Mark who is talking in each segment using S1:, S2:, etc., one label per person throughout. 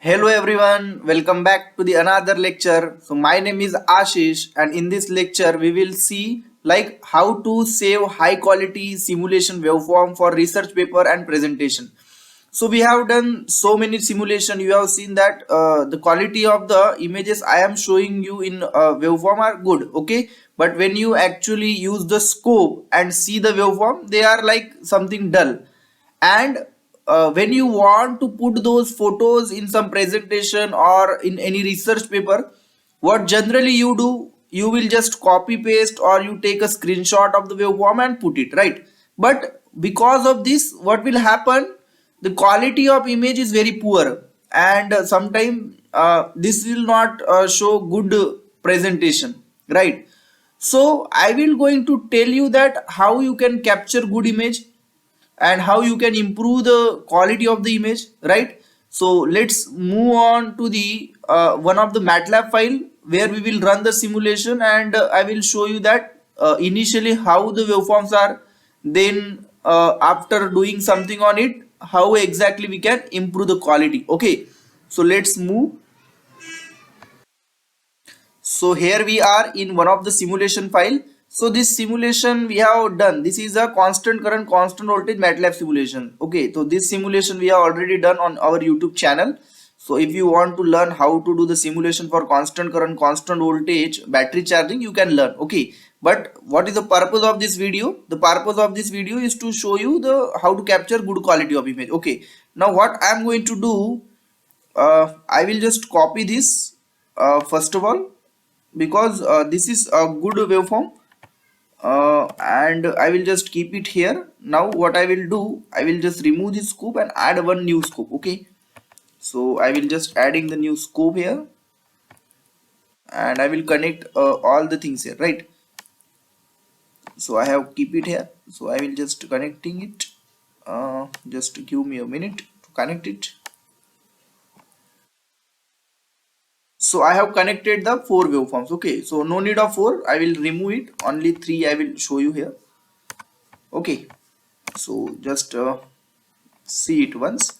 S1: Hello everyone, welcome back to the another lecture. So my name is Ashish and in this lecture we will see like how to save high quality simulation waveform for research paper and presentation. So we have done so many simulation. You have seen that the quality of the images I am showing you in waveform are good, okay? But when you actually use the scope and see the waveform, they are like something dull. And when you want to put those photos in some presentation or in any research paper, what generally you do, you will just copy paste or you take a screenshot of the waveform and put it, right? But because of this, what will happen, the quality of image is very poor, and sometimes this will not show good presentation, right? So I will going to tell you that how you can capture good image and how you can improve the quality of the image, right? So let's move on to the one of the MATLAB file where we will run the simulation, and I will show you that initially how the waveforms are, then after doing something on it, how exactly we can improve the quality. Okay, so let's move. So here we are in one of the simulation file. So this simulation we have done, this is a constant current constant voltage MATLAB simulation. Okay, so this simulation we have already done on our YouTube channel. So if you want to learn how to do the simulation for constant current constant voltage battery charging, you can learn. Okay, but what is the purpose of this video? The purpose of this video is to show you the how to capture good quality of image. Okay, now what I am going to do, I will just copy this first of all, because this is a good waveform, and I will just keep it here. Now what I will do, I will just remove this scope and add one new scope. Okay, so I will just adding the new scope here, and I will connect all the things here, right? So I have keep it here, so I will just connecting it. Just give me a minute to connect it. So I have connected the four waveforms. Okay, so no need of four, I will remove it, only three I will show you here. Okay, so just see it once.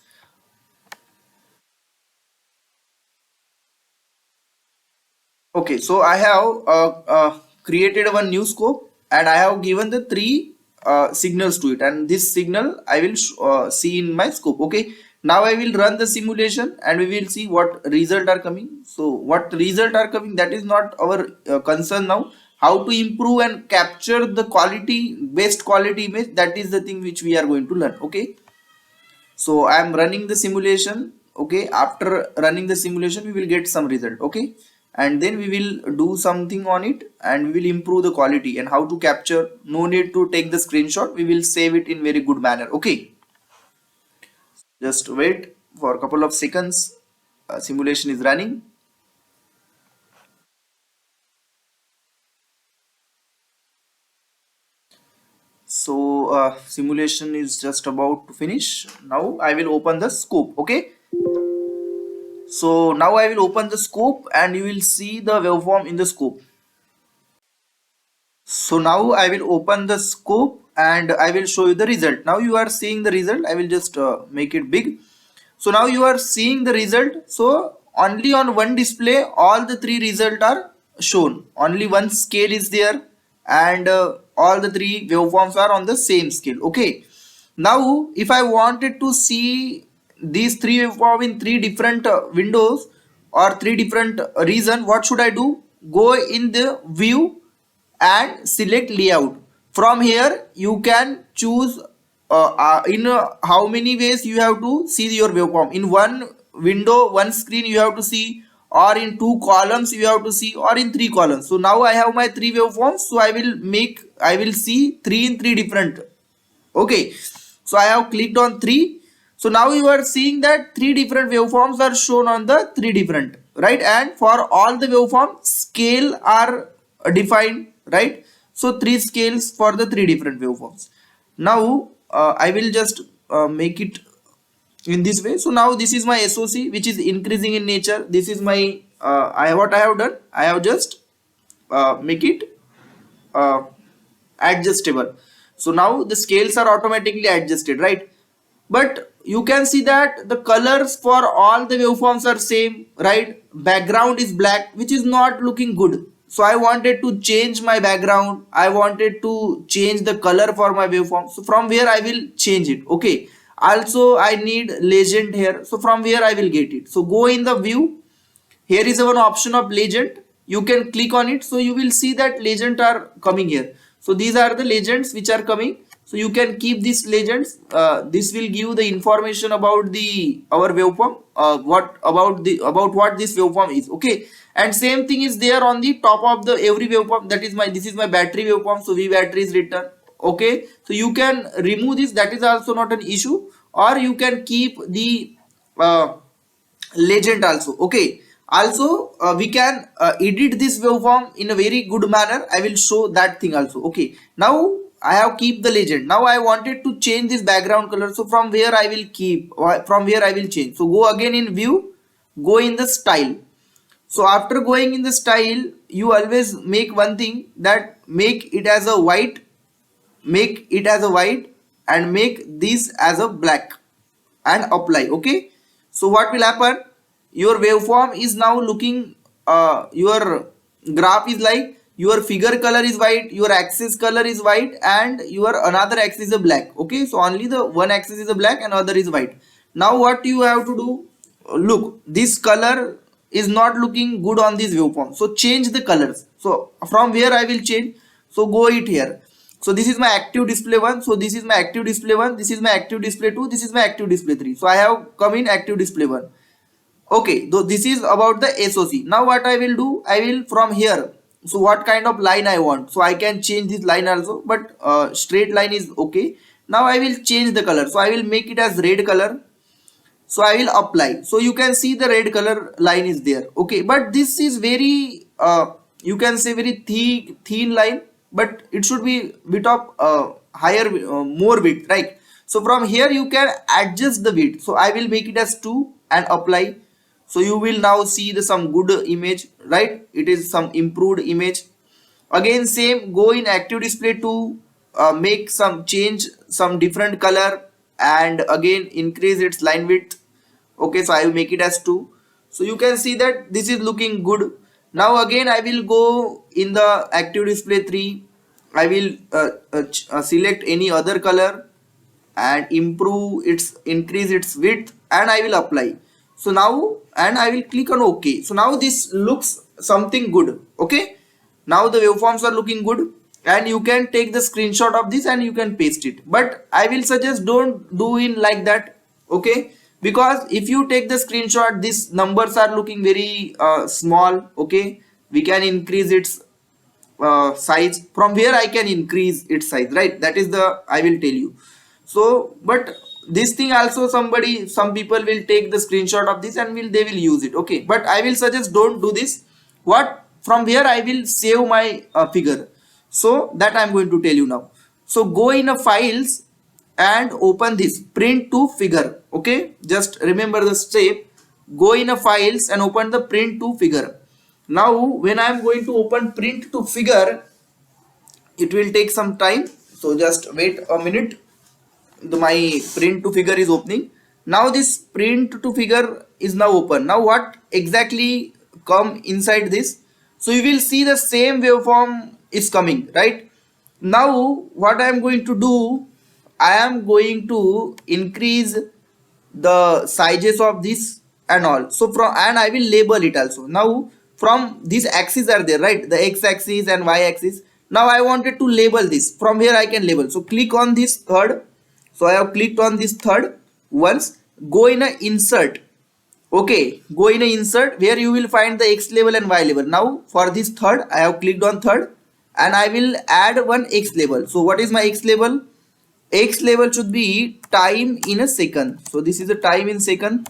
S1: Okay, so I have created one new scope, and I have given the three signals to it, and this signal I will see in my scope. Okay, now I will run the simulation and we will see what result are coming. So what result are coming, that is not our concern now. How to improve and capture the quality, best quality image, that is the thing which we are going to learn. Okay, so I am running the simulation. Okay, after running the simulation we will get some result. Okay, and then we will do something on it and we will improve the quality and how to capture. No need to take the screenshot, we will save it in very good manner. Okay, just wait for a couple of seconds. Simulation is running. So simulation is just about to finish. Now I will open the scope. Okay, so now I will open the scope and you will see the waveform in the scope. So now I will open the scope and I will show you the result. Now you are seeing the result. I will just make it big. So now you are seeing the result. So only on one display all the three results are shown. Only one scale is there, and all the three waveforms are on the same scale. Okay. Now if I wanted to see these three waveforms in three different windows or three different region, what should I do? Go in the view and select layout. From here you can choose in how many ways you have to see your waveform. In one window, one screen you have to see, or in two columns you have to see, or in three columns. So now I have my three waveforms, so I will see three in three different. Okay, so I have clicked on three. So now you are seeing that three different waveforms are shown on the three different, right? And for all the waveform scale are defined, right? So three scales for the three different waveforms. Now I will just make it in this way. So now this is my SOC, which is increasing in nature. This is my what I have done, I have just make it uh, adjustable. So now the scales are automatically adjusted, right? But you can see that the colors for all the waveforms are same, right? Background is black, which is not looking good. So I wanted to change my background. I wanted to change the color for my waveform. So from where I will change it. Okay. Also I need legend here. So from where I will get it. So go in the view. Here is one option of legend. You can click on it. So you will see that legends are coming here. So these are the legends which are coming. So you can keep these legends. This will give the information about the our waveform. What about what this waveform is. Okay. And same thing is there on the top of the every waveform. That is this is my battery waveform. So V battery is written. Okay. So you can remove this. That is also not an issue. Or you can keep the legend also. Okay. Also we can edit this waveform in a very good manner. I will show that thing also. Okay, now I have keep the legend. Now I wanted to change this background color. So from where I will keep, from where I will change. So go again in view, go in the style. So after going in the style, you always make one thing, that make it as a white, make it as a white, and make this as a black, and apply. Okay, so what will happen, your waveform is now looking, your graph is like, your figure color is white, your axis color is white, and your another axis is a black. Okay, so only the one axis is a black and other is white. Now what you have to do, look, this color is not looking good on this waveform, so change the colors. So from where I will change, so go it here. So this is my active display 1, so this is my active display 1, this is my active display 2, this is my active display 3. So I have come in active display 1. Okay, so this is about the SOC. Now what I will do, I will from here, so what kind of line I want, so I can change this line also, but straight line is okay. Now I will change the color, so I will make it as red color. So I will apply. So you can see the red color line is there. Okay, but this is very you can say very thin line, but it should be bit of higher, more width, right? So from here you can adjust the width. So I will make it as 2 and apply. So you will now see the some good image, right? It is some improved image. Again same, go in active display 2, make some change, some different color, and again increase its line width. Okay, so I will make it as 2. So you can see that this is looking good. Now again I will go in the active display 3. I will select any other color and improve its, increase its width, and I will apply. So now, and I will click on OK. So now this looks something good. Okay, now the waveforms are looking good, and you can take the screenshot of this and you can paste it, but I will suggest don't do in like that. Okay, because if you take the screenshot, these numbers are looking very small. Okay, we can increase its size. From where I can increase its size, right? That is the, I will tell you. So but this thing also, somebody, some people will take the screenshot of this and they will use it. Okay, but I will suggest don't do this. What, from where I will save my figure, so that I am going to tell you now. So go in a files and open this print to figure. Okay, just remember the step. Go in a files and open the print to figure. Now when I am going to open print to figure, it will take some time, so just wait a minute. My print to figure is opening. Now this print to figure is now open. Now what exactly come inside this, so you will see the same waveform is coming, right? Now what I am going to do, I am going to increase the sizes of this and all. So from, and I will label it also. Now from these axes are there, right? The x axis and y axis. Now I wanted to label this. From here I can label. So click on this third. So I have clicked on this third. Once go in a insert. Okay, go in a insert where you will find the x label and y label. Now for this third, I have clicked on third, and I will add one x label. So what is my x label? X label should be time in a second. So this is a time in second,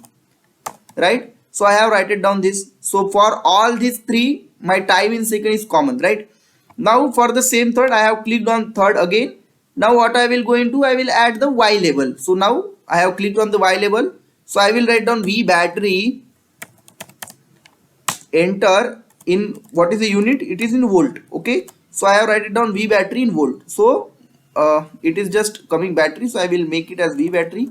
S1: right? So I have write it down this. So for all these three, my time in second is common, right? Now for the same third, I have clicked on third again. Now what I will go into, I will add the y label. So now I have clicked on the y label. So I will write down V battery, enter in, what is the unit? It is in volt. Okay, so I have write it down V battery in volt. So it is just coming battery, so I will make it as V battery.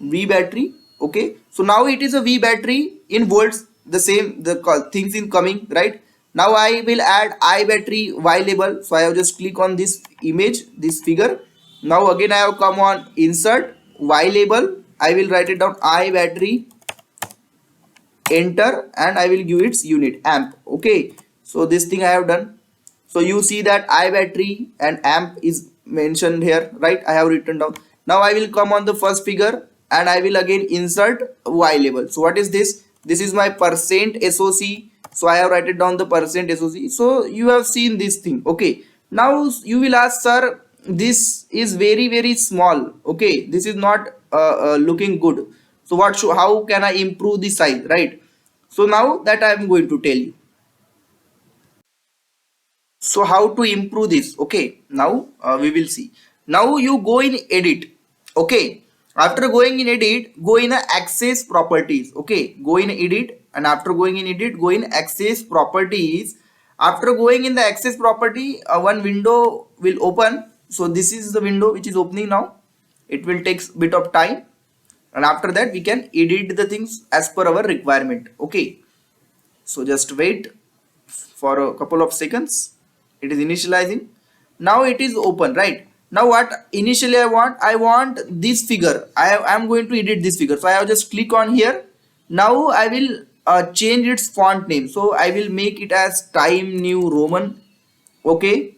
S1: V battery. Okay, so now it is a V battery in volts, the same the things in coming, right? Now I will add I battery Y label. So I have just click on this image, this figure. Now again I have come on insert Y label. I will write it down I battery, enter, and I will give its unit amp. Okay, so this thing I have done. So you see that I battery and amp is mentioned here, right? I have written down. Now I will come on the first figure and I will again insert Y label. So what is this? This is my percent SOC. So I have written down the percent SOC. So you have seen this thing. Okay, now you will ask, sir, this is very small. Okay, this is not looking good. So what should, how can I improve the size, right? So now that I am going to tell you. So how to improve this? Okay, now we will see. Now you go in edit. Okay, after going in edit, go in access properties. Okay, go in edit, and after going in edit, go in access properties. After going in the access property, one window will open. So this is the window which is opening now. It will take a bit of time, and after that we can edit the things as per our requirement. Okay, so just wait for a couple of seconds. It is initializing. Now it is open, right? Now what initially I want this figure. I am going to edit this figure, so I have just click on here. Now I will change its font name, so I will make it as Time New Roman. Okay,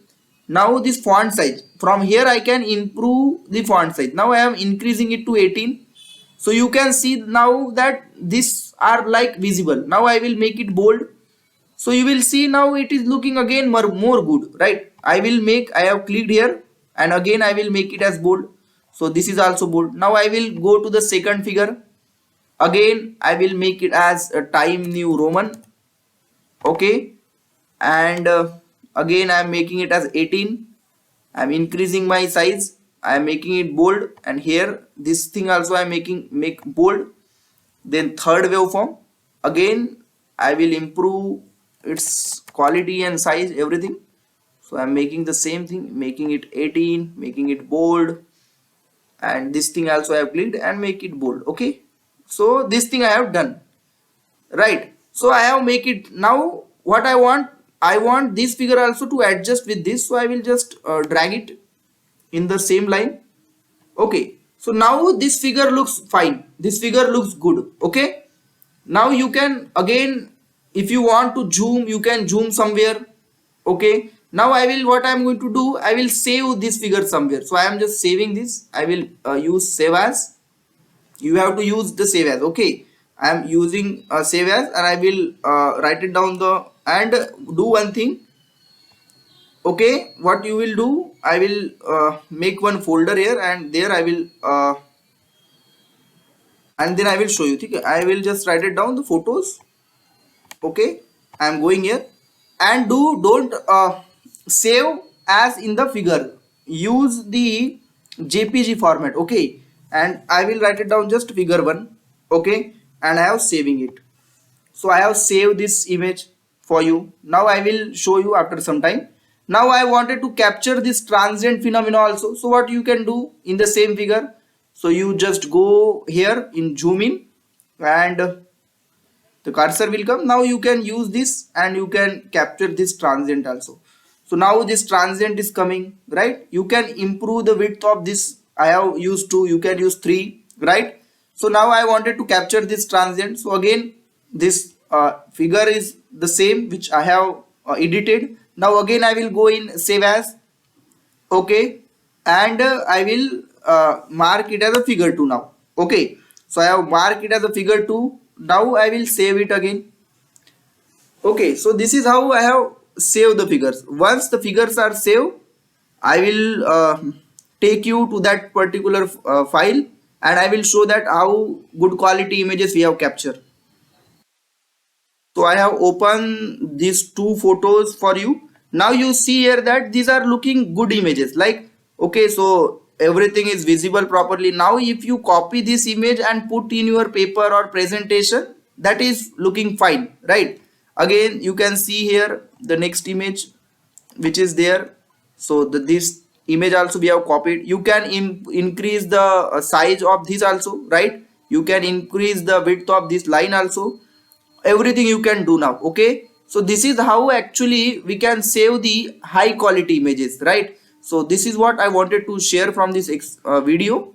S1: now this font size, from here I can improve the font size. Now I am increasing it to 18. So you can see now that these are like visible. Now I will make it bold. So you will see now it is looking again more good, right? I have clicked here and again I will make it as bold. So this is also bold. Now I will go to the second figure. Again I will make it as a Time New Roman. Okay, and again I am making it as 18. I am increasing my size. I am making it bold, and here this thing also I am make bold. Then third waveform, again I will improve its quality and size, everything. So I'm making the same thing, making it 18, making it bold, and this thing also I have clicked and make it bold. Okay, so this thing I have done, right? So I have make it. Now what I want this figure also to adjust with this, so I will just drag it in the same line. Okay, so now this figure looks fine, this figure looks good. Okay, now you can again, if you want to zoom, you can zoom somewhere. Okay, now I will, what I am going to do, I will save this figure somewhere. So I am just saving this. I will use save as. You have to use the save as. Okay, I am using save as, and I will write it down the, and do one thing. Okay, what you will do, I will make one folder here, and there I will and then I will show you. Okay, I will just write it down the photos. Okay, I am going here, and don't save as in the figure, use the JPG format. Okay, and I will write it down just figure 1. Okay, and I have saving it. So I have saved this image for you. Now I will show you after some time. Now I wanted to capture this transient phenomena also. So what you can do in the same figure, so you just go here in zoom in, and the cursor will come. Now you can use this and you can capture this transient also. So now this transient is coming, right? You can improve the width of this. I have used 2, you can use 3, right? So now I wanted to capture this transient. So again this figure is the same which I have edited. Now again I will go in save as. Okay, and I will mark it as a figure 2 now. Okay, so I have marked it as a figure 2. Now I will save it again. Okay, so this is how I have saved the figures. Once the figures are saved, I will take you to that particular file, and I will show that how good quality images we have captured. So I have opened these 2 photos for you. Now you see here that these are looking good images, like, okay, so everything is visible properly. Now if you copy this image and put in your paper or presentation, that is looking fine, right? Again you can see here the next image which is there. So this image also we have copied. You can increase the size of this also, right? You can increase the width of this line also. Everything you can do now. Okay, so this is how actually we can save the high quality images, right? So this is what I wanted to share from this video.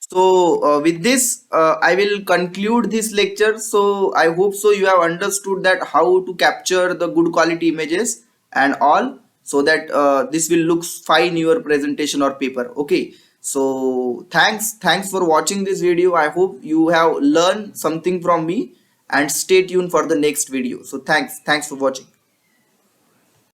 S1: So with this, I will conclude this lecture. So I hope so you have understood that how to capture the good quality images and all, so that this will look fine in your presentation or paper. Okay. So thanks for watching this video. I hope you have learned something from me, and stay tuned for the next video. So thanks for watching.